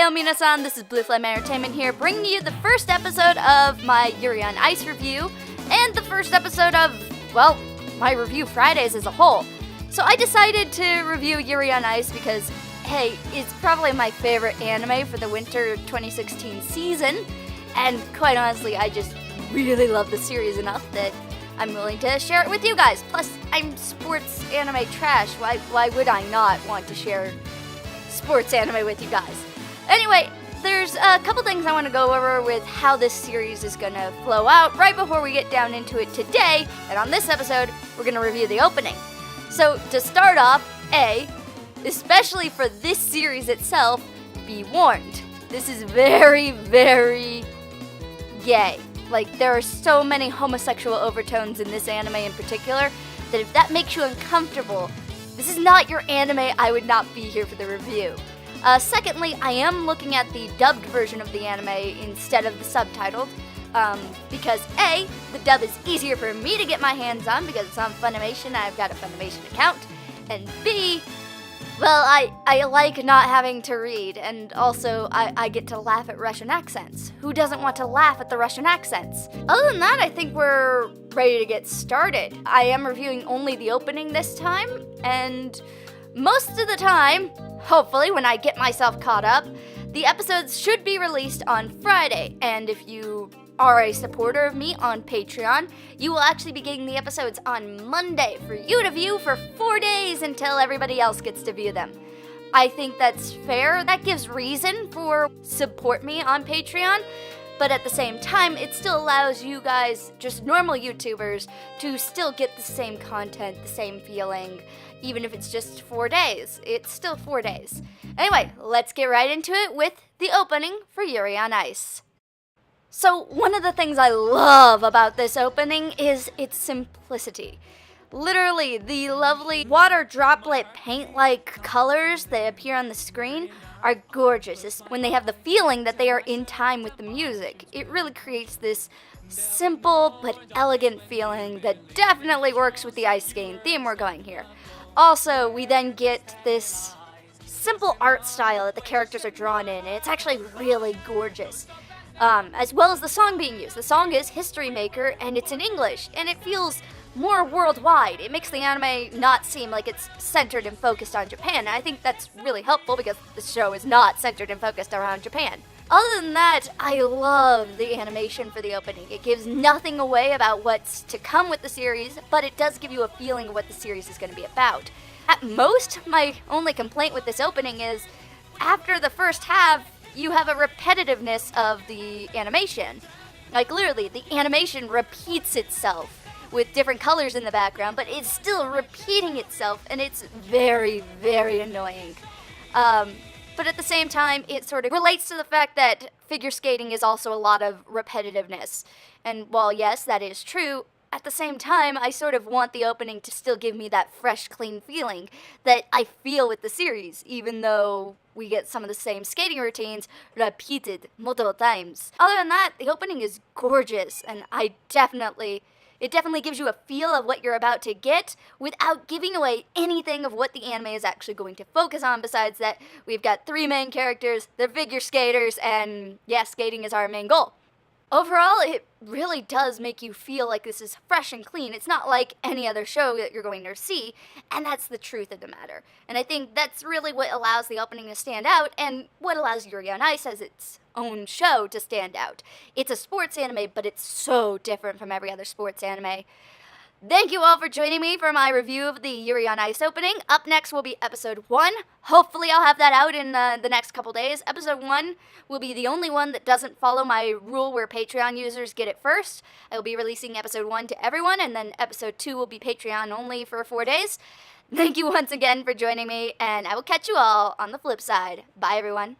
Heyo minasan, this is Blue Flame Entertainment here, bringing you the first episode of my Yuri on Ice review, and the first episode of, well, my review Fridays as a whole. So I decided to review Yuri on Ice because, hey, it's probably my favorite anime for the winter 2016 season, and quite honestly, I just really love the series enough that I'm willing to share it with you guys. Plus, I'm sports anime trash. Why would I not want to share sports anime with you guys? Anyway, there's a couple things I want to go over with how this series is going to flow out right before we get down into it today. And on this episode, we're going to review the opening. So, to start off, especially for this series itself, be warned. This is very, very gay. Like, there are so many homosexual overtones in this anime in particular that if that makes you uncomfortable, this is not your anime. I would not be here for the review. Secondly, I am looking at the dubbed version of the anime instead of the subtitled, because A, the dub is easier for me to get my hands on because it's on Funimation, I've got a Funimation account, and B, well, I like not having to read, and also I get to laugh at Russian accents. Who doesn't want to laugh at the Russian accents? Other than that, I think we're ready to get started. I am reviewing only the opening this time, and most of the time, hopefully when I get myself caught up, the episodes should be released on Friday, and if you are a supporter of me on Patreon, you will actually be getting the episodes on Monday for you to view for 4 days until everybody else gets to view them. I think that's fair. That gives reason for support me on Patreon, but at the same time, it still allows you guys, just normal YouTubers, to still get the same content, the same feeling, even if it's just 4 days. It's still 4 days. Anyway, let's get right into it with the opening for Yuri on Ice. So, one of the things I love about this opening is its simplicity. Literally, the lovely water droplet paint-like colors that appear on the screen are gorgeous when they have the feeling that they are in time with the music. It really creates this simple but elegant feeling that definitely works with the ice skating theme we're going here. Also, we then get this simple art style that the characters are drawn in, and it's actually really gorgeous. As well as the song being used. The song is History Maker, and it's in English, and it feels more worldwide. It makes the anime not seem like it's centered and focused on Japan, and I think that's really helpful because the show is not centered and focused around Japan. Other than that, I love the animation for the opening. It gives nothing away about what's to come with the series, but it does give you a feeling of what the series is going to be about. At most, my only complaint with this opening is, after the first half, you have a repetitiveness of the animation. Like, literally, the animation repeats itself with different colors in the background, but it's still repeating itself, and it's very, very annoying. But at the same time, it sort of relates to the fact that figure skating is also a lot of repetitiveness. And while, yes, that is true, at the same time, I sort of want the opening to still give me that fresh, clean feeling that I feel with the series, even though we get some of the same skating routines repeated multiple times. Other than that, the opening is gorgeous, and it definitely gives you a feel of what you're about to get without giving away anything of what the anime is actually going to focus on. Besides that, we've got 3 main characters, they're figure skaters, and yeah, skating is our main goal. Overall, it really does make you feel like this is fresh and clean. It's not like any other show that you're going to see, and that's the truth of the matter. And I think that's really what allows the opening to stand out, and what allows Yuri on Ice as its own show to stand out. It's a sports anime, but it's so different from every other sports anime. Thank you all for joining me for my review of the Yuri on Ice opening. Up next will be episode 1. Hopefully I'll have that out in the next couple days. Episode 1 will be the only one that doesn't follow my rule where Patreon users get it first. I will be releasing episode 1 to everyone, and then episode 2 will be Patreon only for 4 days. Thank you once again for joining me, and I will catch you all on the flip side. Bye, everyone.